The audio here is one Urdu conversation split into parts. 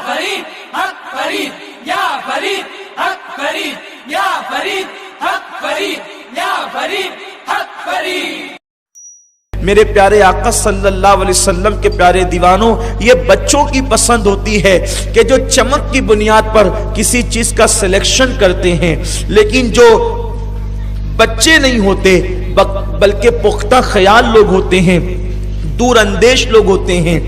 فرید حق فرید یا فرید حق فرید یا فرید حق فرید یا فرید حق فرید۔ میرے پیارے آقا صلی اللہ علیہ وسلم کے پیارے دیوانوں، یہ بچوں کی پسند ہوتی ہے کہ جو چمک کی بنیاد پر کسی چیز کا سلیکشن کرتے ہیں، لیکن جو بچے نہیں ہوتے بلکہ پختہ خیال لوگ ہوتے ہیں، دور اندیش لوگ ہوتے ہیں،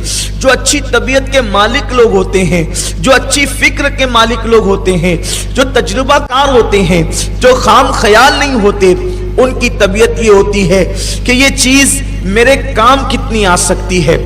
جو اچھی طبیعت کے مالک لوگ ہوتے ہیں، جو اچھی فکر کے مالک لوگ ہوتے ہیں، جو تجربہ کار ہوتے ہیں، جو خام خیال نہیں ہوتے، ان کی طبیعت یہ ہوتی ہے کہ یہ چیز میرے کام کتنی آ سکتی ہے۔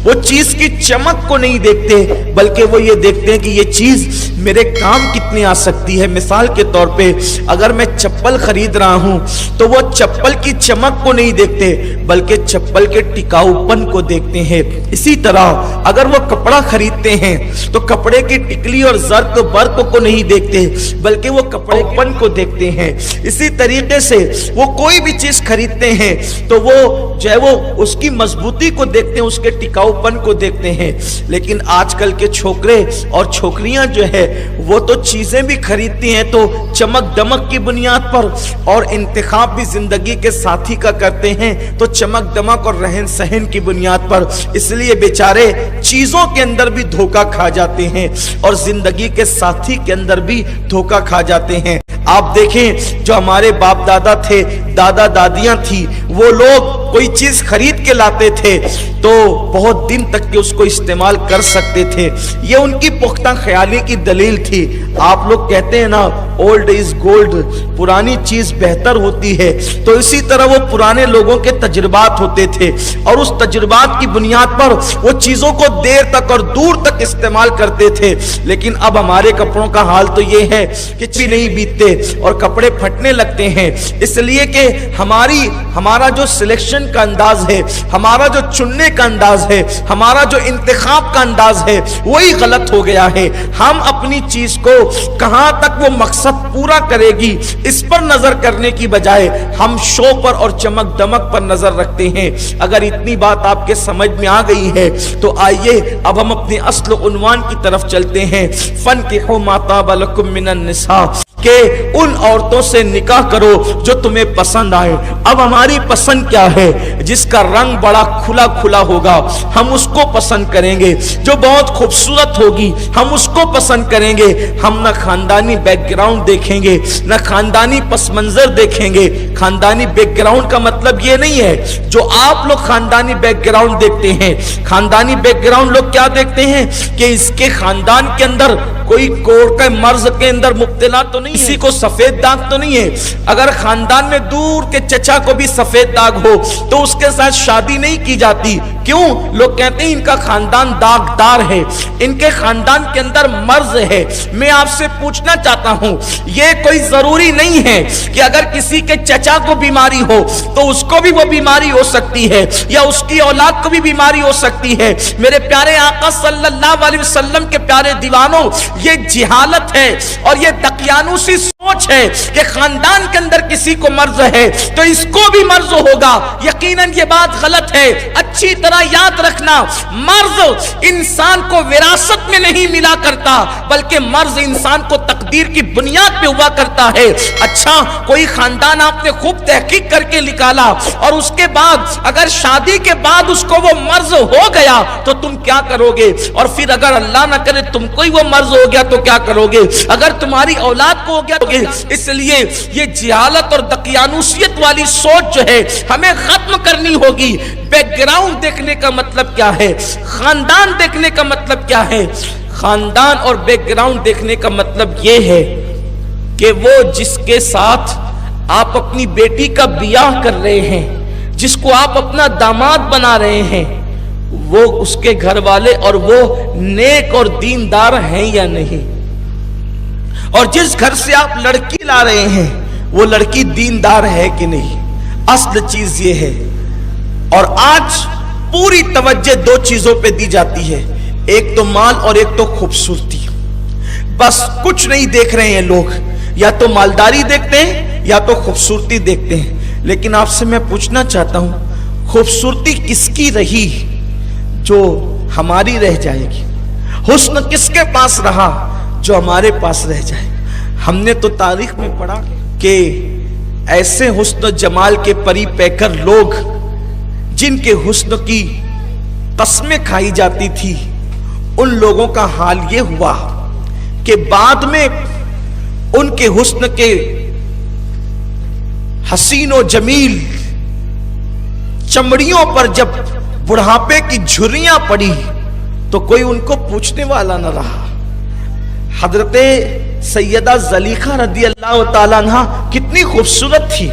وہ چیز کی چمک کو نہیں دیکھتے بلکہ وہ یہ دیکھتے ہیں کہ یہ چیز میرے کام کتنی آ سکتی ہے۔ مثال کے طور پہ اگر میں چپل خرید رہا ہوں تو وہ چپل کی چمک کو نہیں دیکھتے بلکہ چپل کے ٹکاؤ پن کو دیکھتے ہیں۔ اسی طرح اگر وہ کپڑا خریدتے ہیں تو کپڑے کی ٹکلی اور زرق برق کو نہیں دیکھتے بلکہ وہ کپڑے پن کو دیکھتے ہیں۔ اسی طریقے سے وہ کوئی بھی چیز خریدتے ہیں تو وہ جو ہے وہ اس کی مضبوطی کو دیکھتے ہیں، اس کے ٹکاؤ پن کو دیکھتے ہیں۔ لیکن آج کل کے چھوکرے اور چھوکریاں جو ہے وہ تو چیزیں بھی خریدتی ہیں تو چمک دمک کی بنیاد پر، اور انتخاب بھی زندگی کے ساتھی کا کرتے ہیں تو چمک دمک اور رہن سہن کی بنیاد پر۔ اس لیے بیچارے چیزوں کے اندر بھی دھوکہ کھا جاتے ہیں اور زندگی کے ساتھی کے اندر بھی دھوکہ کھا جاتے ہیں۔ آپ دیکھیں جو ہمارے باپ دادا تھے، دادا دادیاں تھی، وہ لوگ کوئی چیز خرید کے لاتے تھے تو بہت دن تک کے اس کو استعمال کر سکتے تھے، یہ ان کی پختہ خیالی کی دلیل تھی۔ آپ لوگ کہتے ہیں نا اولڈ از گولڈ، پرانی چیز بہتر ہوتی ہے، تو اسی طرح وہ پرانے لوگوں کے تجربات ہوتے تھے اور اس تجربات کی بنیاد پر وہ چیزوں کو دیر تک اور دور تک استعمال کرتے تھے۔ لیکن اب ہمارے کپڑوں کا حال تو یہ ہے کہ بھی نہیں بیتتے اور کپڑے پھٹنے لگتے ہیں، اس لیے کہ ہمارا جو سلیکشن کا انداز ہے، ہمارا جو چننے کا انداز ہے، ہمارا جو انتخاب کا انداز ہے وہی غلط ہو گیا ہے۔ ہم اپنی چیز کو کہاں تک وہ مقصد پورا کرے گی اس پر نظر کرنے کی بجائے ہم شو پر اور چمک دمک پر نظر رکھتے ہیں۔ اگر اتنی بات آپ کے سمجھ میں آ گئی ہے تو آئیے اب ہم اپنے اصل عنوان کی طرف چلتے ہیں۔ فَانْكِحُوا مَا طَابَ لَكُم مِّنَ النِّسَاءِ، کہ ان عورتوں سے نکاح کرو جو تمہیں پسند آئے۔ اب ہماری پسند کیا ہے؟ جس کا رنگ بڑا کھلا کھلا ہوگا ہم اس کو پسند کریں گے، جو بہت خوبصورت ہوگی ہم اس کو پسند کریں گے۔ ہم نہ خاندانی بیک گراؤنڈ دیکھیں گے نہ خاندانی پس منظر دیکھیں گے۔ خاندانی بیک گراؤنڈ کا مطلب یہ نہیں ہے جو آپ لوگ خاندانی بیک گراؤنڈ دیکھتے ہیں۔ خاندانی بیک گراؤنڈ لوگ کیا دیکھتے ہیں کہ اس کے خاندان کے اندر کوئی کوڑ کا مرض کے اندر مبتلا تو نہیں، کسی کو سفید داغ تو نہیں ہے۔ اگر خاندان میں دور کے چچا کو بھی سفید داغ ہو تو اس کے ساتھ شادی نہیں کی جاتی۔ کیوں؟ لوگ کہتے ہیں ان کا خاندان داغدار ہے، ان کے خاندان کے اندر مرض ہے۔ میں آپ سے پوچھنا چاہتا ہوں، یہ کوئی ضروری نہیں ہے کہ اگر کسی کے چچا کو بیماری ہو تو اس کو بھی وہ بیماری ہو سکتی ہے یا اس کی اولاد کو بھی بیماری ہو سکتی ہے۔ میرے پیارے آقا صلی اللہ علیہ وسلم کے پیارے دیوانوں، یہ جہالت ہے اور یہ دقیانوسی سوچ ہے کہ خاندان کے اندر کسی کو مرض ہے تو اس کو بھی مرض ہوگا۔ یقیناً یہ بات غلط ہے۔ اچھی طرح یاد رکھنا، مرض انسان کو وراثت میں نہیں ملا کرتا بلکہ مرض انسان کو تقدیر کی بنیاد پہ ہوا کرتا ہے۔ اچھا، کوئی خاندان آپ نے خوب تحقیق کر کے نکالا اور اس کے بعد اگر شادی کے بعد اس کو وہ مرض ہو گیا تو تم کیا کرو گے؟ اور پھر اگر اللہ نہ کرے تم کو ہی وہ مرض ہو گیا تو کیا کرو گے؟ اگر تمہاری اولاد کو ہو گیا تو اس لیے یہ جہالت اور دقیانوسیت والی سوچ جو ہے ہمیں ختم کرنی ہوگی۔ بیک گراؤنڈ دیکھنے کا مطلب کیا ہے؟ خاندان دیکھنے کا مطلب کیا ہے؟ خاندان اور بیک گراؤنڈ دیکھنے کا مطلب یہ ہے کہ وہ جس کے ساتھ آپ اپنی بیٹی کا بیاہ کر رہے ہیں، جس کو آپ اپنا داماد بنا رہے ہیں، وہ اس کے گھر والے اور وہ نیک اور دیندار ہیں یا نہیں، اور جس گھر سے آپ لڑکی لا رہے ہیں وہ لڑکی دیندار ہے کہ نہیں۔ اصل چیز یہ ہے، اور آج پوری توجہ دو چیزوں پہ دی جاتی ہے، ایک تو مال اور ایک تو خوبصورتی۔ بس کچھ نہیں دیکھ رہے ہیں لوگ، یا تو مالداری دیکھتے ہیں یا تو خوبصورتی دیکھتے ہیں۔ لیکن آپ سے میں پوچھنا چاہتا ہوں، خوبصورتی کس کی رہی جو ہماری رہ جائے گی؟ حسن کس کے پاس رہا جو ہمارے پاس رہ جائے. ہم نے تو تاریخ میں پڑھا کہ ایسے حسن و جمال کے پری پیکر لوگ جن کے حسن کی قسمیں کھائی جاتی تھی، ان لوگوں کا حال یہ ہوا کہ بعد میں ان کے حسن کے حسین و جمیل چمڑیوں پر جب بڑھاپے کی جھریاں پڑی تو کوئی ان کو پوچھنے والا نہ رہا. حضرت سیدہ زلیخا رضی اللہ تعالیٰ عنہ کتنی خوبصورت تھی،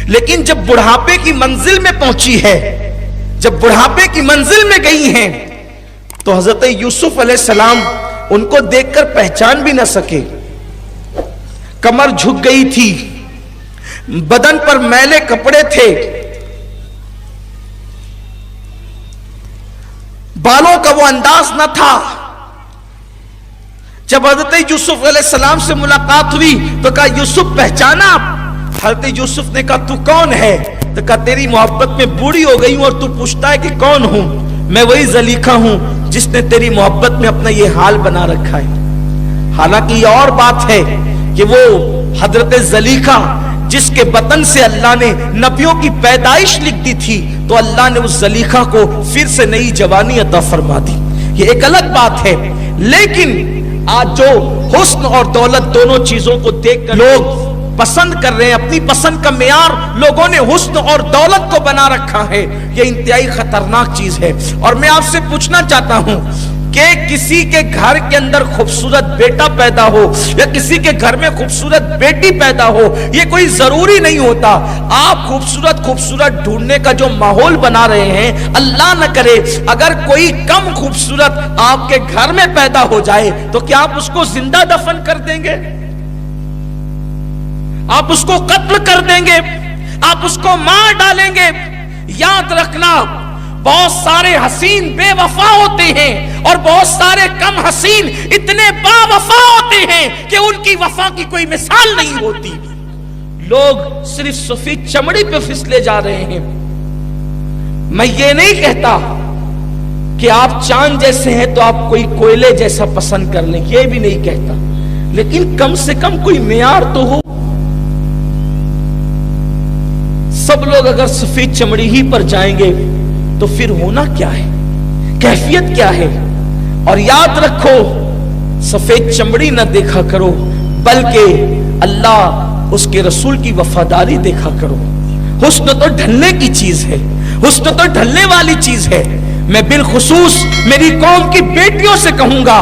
لیکن جب بڑھاپے کی منزل میں پہنچی ہے، جب بڑھاپے کی منزل میں گئی ہیں تو حضرت یوسف علیہ السلام ان کو دیکھ کر پہچان بھی نہ سکے. کمر جھک گئی تھی، بدن پر میلے کپڑے تھے، بالوں کا وہ انداز نہ تھا. جب حضرت یوسف علیہ السلام سے ملاقات ہوئی تو کہا یوسف پہچانا آپ؟ حضرت یوسف نے کہا تو کون ہے؟ تو کہا تیری محبت میں بوڑھی ہو گئی ہوں اور تو پوچھتا ہے کہ کون ہوں؟ میں وہی زلیخا ہوں جس نے تیری محبت میں اپنا یہ حال بنا رکھا ہے. حالانکہ یہ اور بات ہے کہ وہ حضرت زلیخا جس کے بطن سے اللہ نے نبیوں کی پیدائش لکھ دی تھی، تو اللہ نے اس زلیخا کو پھر سے نئی جوانی عطا فرما دی. یہ ایک الگ بات ہے. لیکن آج جو حسن اور دولت دونوں چیزوں کو دیکھ کر لوگ پسند کر رہے ہیں، اپنی پسند کا معیار لوگوں نے حسن اور دولت کو بنا رکھا ہے، یہ انتہائی خطرناک چیز ہے. اور میں آپ سے پوچھنا چاہتا ہوں کہ کسی کے گھر کے اندر خوبصورت بیٹا پیدا ہو یا کسی کے گھر میں خوبصورت بیٹی پیدا ہو، یہ کوئی ضروری نہیں ہوتا. آپ خوبصورت ڈھونڈنے کا جو ماحول بنا رہے ہیں، اللہ نہ کرے اگر کوئی کم خوبصورت آپ کے گھر میں پیدا ہو جائے تو کیا آپ اس کو زندہ دفن کر دیں گے؟ آپ اس کو قتل کر دیں گے؟ آپ اس کو مار ڈالیں گے؟ یاد رکھنا، بہت سارے حسین بے وفا ہوتے ہیں اور بہت سارے کم حسین اتنے با وفا ہوتے ہیں کہ ان کی وفا کی کوئی مثال نہیں ہوتی. لوگ صرف سفید چمڑی پہ پھسلے جا رہے ہیں. میں یہ نہیں کہتا کہ آپ چاند جیسے ہیں تو آپ کوئی کوئلے جیسا پسند کر لیں، یہ بھی نہیں کہتا، لیکن کم سے کم کوئی معیار تو ہو. سب لوگ اگر سفید چمڑی ہی پر جائیں گے تو پھر ہونا کیا ہے، کیفیت کیا ہے؟ اور یاد رکھو، سفید چمڑی نہ دیکھا کرو بلکہ اللہ اس کے رسول کی وفاداری دیکھا کرو. حسن تو ڈھلنے کی چیز ہے، حسن تو ڈھلنے والی چیز ہے. میں بالخصوص میری قوم کی بیٹیوں سے کہوں گا،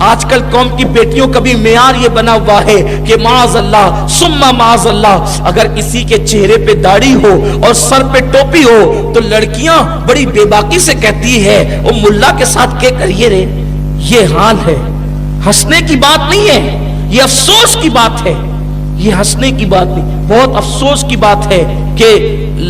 آج کل قوم کی بیٹیوں کا بھی معیار یہ بنا ہوا ہے کہ معاذ اللہ ثم معاذ اللہ، اگر کسی کے چہرے پہ داڑھی ہو اور سر پہ ٹوپی ہو تو لڑکیاں بڑی بے باکی سے کہتی ہے وہ ملا کے ساتھ کیا کریے رے. یہ حال ہے. ہنسنے کی بات نہیں ہے، یہ افسوس کی بات ہے. یہ ہنسنے کی بات نہیں، بہت افسوس کی بات ہے کہ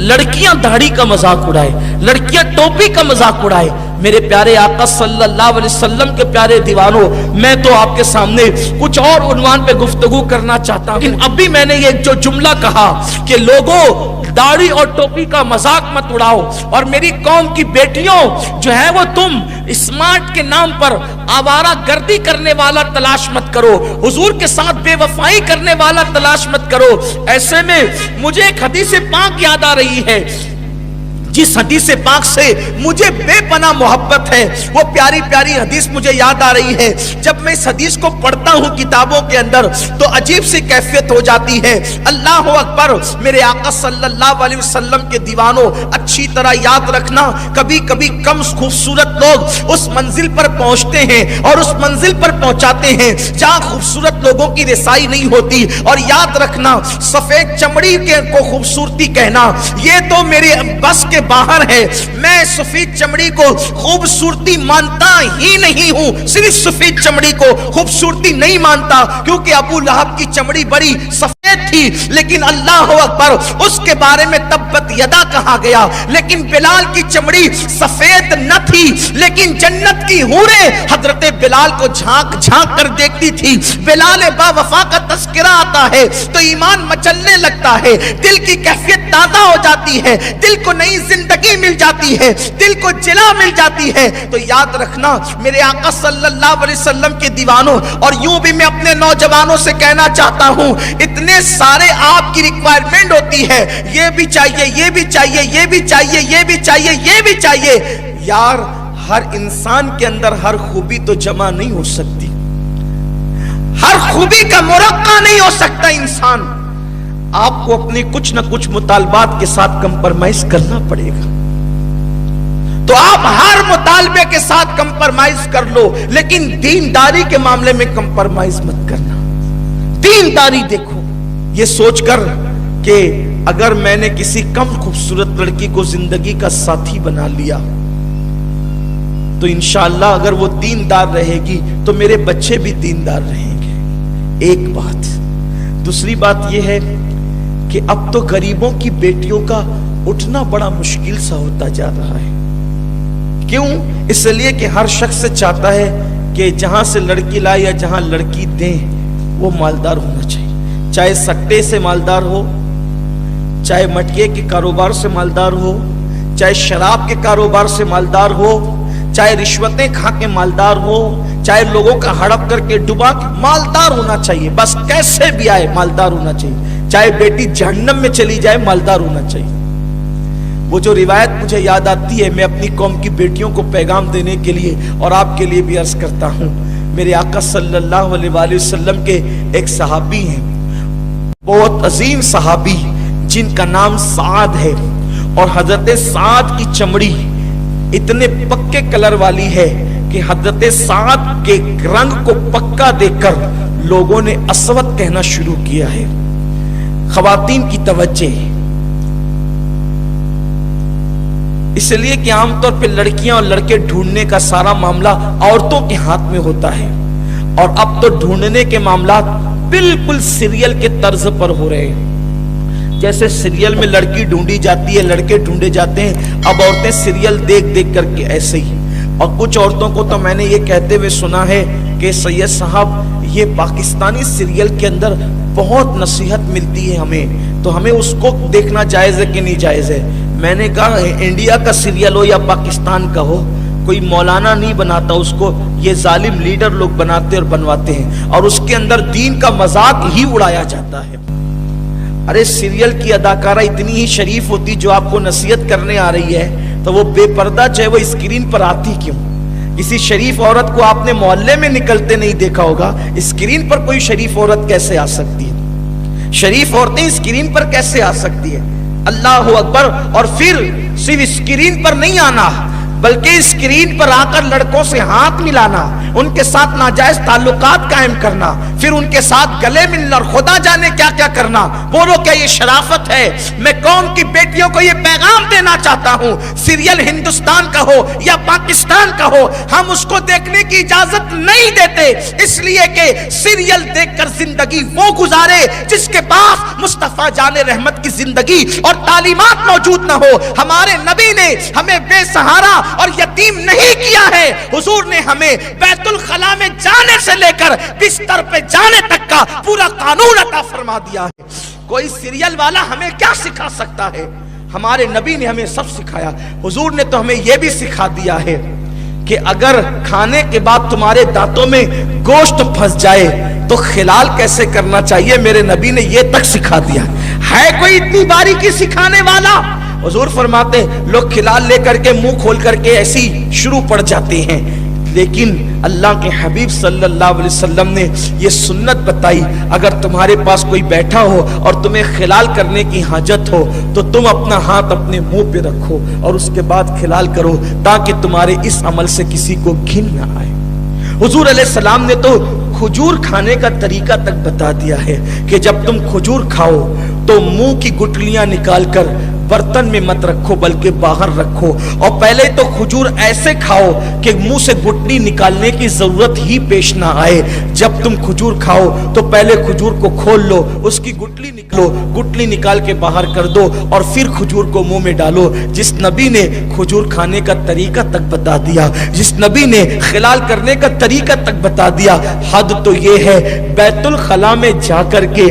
لڑکیاں داڑھی کا مذاق اڑائے، لڑکیاں ٹوپی کا مذاق اڑائے. میرے پیارے آقا صلی اللہ علیہ وسلم کے پیارے دیوانوں، میں تو آپ کے سامنے کچھ اور عنوان پہ گفتگو کرنا چاہتا ہوں، لیکن ابھی میں نے یہ جو جملہ کہا کہ لوگوں داڑھی اور ٹوپی کا مذاق مت اڑاؤ، اور میری قوم کی بیٹیوں جو ہے وہ تم اسمارٹ کے نام پر آوارہ گردی کرنے والا تلاش مت کرو، حضور کے ساتھ بے وفائی کرنے والا تلاش مت کرو. ایسے میں مجھے ایک حدیث پاک یاد آ رہی ہے، جس حدیث پاک سے مجھے بے پناہ محبت ہے. وہ پیاری پیاری حدیث مجھے یاد آ رہی ہے. جب میں اس حدیث کو پڑھتا ہوں کتابوں کے اندر تو عجیب سی کیفیت ہو جاتی ہے. اللہ اکبر. میرے آقا صلی اللہ علیہ وسلم کے دیوانوں، اچھی طرح یاد رکھنا، کبھی کبھی کم خوبصورت لوگ اس منزل پر پہنچتے ہیں اور اس منزل پر پہنچاتے ہیں جہاں خوبصورت لوگوں کی رسائی نہیں ہوتی. اور یاد رکھنا، سفید چمڑی کو خوبصورتی کہنا یہ تو میرے بس کے باہر ہے. میں سفید چمڑی کو خوبصورتی مانتا ہی نہیں ہوں، صرف سفید چمڑی کو خوبصورتی نہیں مانتا، کیونکہ ابو لہب کی چمڑی بڑی سفید تھی، لیکن اللہ اکبر اس کے بارے میں تبت یدا کہا گیا. لیکن بلال کی چمڑی سفید نہ تھی، لیکن جنت کی حوریں حضرت بلال کو جھانک جھانک کر دیکھتی تھی. بلال با وفا کا تذکرہ آتا ہے تو ایمان مچلنے لگتا ہے، دل کی کیفیت تازہ ہو جاتی ہے، دل کو نئی زندگی مل جاتی ہے، دل کو جلا مل جاتی ہے۔ تو یاد رکھنا میرے آقا صلی اللہ علیہ وسلم کے دیوانوں، اور یوں بھی میں اپنے نوجوانوں سے کہنا چاہتا ہوں، اتنے سارے آپ کی ریکوائرمنٹ ہوتی ہے، یہ بھی چاہیے، یہ بھی چاہیے، یہ بھی چاہیے، یہ بھی چاہیے، یہ بھی چاہیے۔ یار ہر انسان کے اندر ہر خوبی تو جمع نہیں ہو سکتی، ہر خوبی کا مرقع نہیں ہو سکتا انسان۔ آپ کو اپنے کچھ نہ کچھ مطالبات کے ساتھ کمپرمائز کرنا پڑے گا، تو آپ ہر مطالبے کے ساتھ کمپرمائز کر لو، لیکن دینداری کے معاملے میں کمپرمائز مت کرنا۔ دینداری دیکھو، یہ سوچ کر کہ اگر میں نے کسی کم خوبصورت لڑکی کو زندگی کا ساتھی بنا لیا تو انشاءاللہ اگر وہ دیندار رہے گی تو میرے بچے بھی دیندار رہیں گے، ایک بات۔ دوسری بات یہ ہے کہ اب تو غریبوں کی بیٹیوں کا اٹھنا بڑا مشکل سا ہوتا جا رہا ہے۔ کیوں؟ اس لیے کہ ہر شخص چاہتا ہے کہ جہاں سے لڑکی لائے یا جہاں لڑکی دیں وہ مالدار ہونا چاہیے، چاہے سکتے سے مالدار ہو، چاہے مٹکے کے کاروبار سے مالدار ہو، چاہے شراب کے کاروبار سے مالدار ہو، چاہے رشوتیں کھا کے مالدار ہو، چاہے لوگوں کا ہڑپ کر کے ڈبا کے مالدار ہونا چاہیے، بس کیسے بھی آئے مالدار ہونا چاہیے، چاہے بیٹی جہنم میں چلی جائے مالدار ہونا چاہیے۔ وہ جو روایت مجھے یاد آتی ہے، میں اپنی قوم کی بیٹیوں کو پیغام دینے کے لیے اور آپ کے لیے بھی عرض کرتا ہوں۔ میرے آقا صلی اللہ علیہ وآلہ وسلم کے ایک صحابی ہیں، بہت عظیم صحابی، جن کا نام سعد ہے، اور حضرت سعد کی چمڑی اتنے پکے کلر والی ہے کہ حضرت سعد کے رنگ کو پکا دیکھ کر لوگوں نے اسود کہنا شروع کیا ہے۔ خواتین کی توجہ، اس لیے کہ عام طور پہ لڑکیاں اور لڑکے ڈھونڈنے کا سارا معاملہ عورتوں کے ہاتھ میں ہوتا ہے، اور اب تو ڈھونڈنے کے معاملات بالکل سیریل کے طرز پر ہو رہے ہیں۔ جیسے سیریل میں لڑکی ڈھونڈی جاتی ہے، لڑکے ڈھونڈے جاتے ہیں، اب عورتیں سیریل دیکھ دیکھ کر کے ایسے ہی۔ اور کچھ عورتوں کو تو میں نے یہ کہتے ہوئے سنا ہے کہ سید صاحب یہ پاکستانی سیریل کے اندر بہت نصیحت ملتی ہے ہمیں، تو ہمیں اس کو دیکھنا جائز ہے کہ نہیں جائز ہے؟ میں نے کہا انڈیا کا سیریل ہو یا پاکستان کا ہو، کوئی مولانا نہیں بناتا اس کو، یہ ظالم لیڈر لوگ بناتے اور بنواتے ہیں، اور اس کے اندر دین کا مذاق ہی اڑایا جاتا ہے۔ ارے سیریل کی اداکارہ اتنی ہی شریف ہوتی جو آپ کو نصیحت کرنے آ رہی ہے تو وہ بے پردہ چاہے وہ اسکرین پر آتی کیوں؟ کسی شریف عورت کو آپ نے محلے میں نکلتے نہیں دیکھا ہوگا، اسکرین پر کوئی شریف عورت کیسے آ سکتی ہے؟ شریف عورتیں اسکرین پر کیسے آ سکتی ہے؟ اللہ اکبر۔ اور پھر صرف اسکرین پر نہیں آنا بلکہ اسکرین پر آ کر لڑکوں سے ہاتھ ملانا، ان کے ساتھ ناجائز تعلقات قائم کرنا، پھر ان کے ساتھ گلے ملنا اور خدا جانے کیا کیا کرنا۔ بولو کیا یہ شرافت ہے؟ میں قوم کی بیٹیوں کو یہ پیغام دینا چاہتا ہوں، سیریل ہندوستان کا ہو یا پاکستان کا ہو، ہم اس کو دیکھنے کی اجازت نہیں دیتے، اس لیے کہ سیریل دیکھ کر زندگی وہ گزارے جس کے پاس مصطفیٰ جان رحمت کی زندگی اور تعلیمات موجود نہ ہو۔ ہمارے نبی نے ہمیں بے سہارا اور یتیم نہیں کیا ہے، حضور نے ہمیں بیت الخلا میں جانے سے لے کر بستر پہ جانے تک کا پورا قانون عطا فرما دیا ہے۔ کوئی سیریل والا ہمیں کیا سکھا سکتا ہے؟ ہمارے نبی نے ہمیں سب سکھایا۔ حضور نے تو ہمیں یہ بھی سکھا دیا ہے کہ اگر کھانے کے بعد تمہارے دانتوں میں گوشت پھنس جائے تو خلال کیسے کرنا چاہیے، میرے نبی نے یہ تک سکھا دیا ہے۔ کوئی اتنی باریکی سکھانے والا؟ حضور فرماتے لوگ کھلال لے کر کے منہ کھول کر کے ایسی شروع پڑ جاتے ہیں، لیکن اللہ کے حبیب صلی اللہ علیہ وسلم نے یہ سنت بتائی، اگر تمہارے پاس کوئی بیٹھا ہو اور تمہیں خلال کرنے کی حاجت ہو تو تم اپنا ہاتھ اپنے منہ پہ رکھو اور اس کے بعد خلال کرو، تاکہ تمہارے اس عمل سے کسی کو گھن نہ آئے۔ حضور علیہ السلام نے تو کھجور کھانے کا طریقہ تک بتا دیا ہے کہ جب تم کھجور کھاؤ تو منہ کی گٹلیاں نکال کر برتن میں مت رکھو بلکہ باہر رکھو، اور پہلے تو کھجور ایسے کھاؤ کہ منہ سے گٹلی نکالنے کی ضرورت ہی پیش نہ آئے۔ جب تم کھجور کھاؤ تو پہلے کھجور کو کھول لو، اس کی گٹلی نکلو، گٹلی نکال کے باہر کر دو اور پھر کھجور کو منہ میں ڈالو۔ جس نبی نے کھجور کھانے کا طریقہ تک بتا دیا، جس نبی نے خلال کرنے کا طریقہ تک بتا دیا، حد تو یہ ہے بیت الخلا میں جا کر کے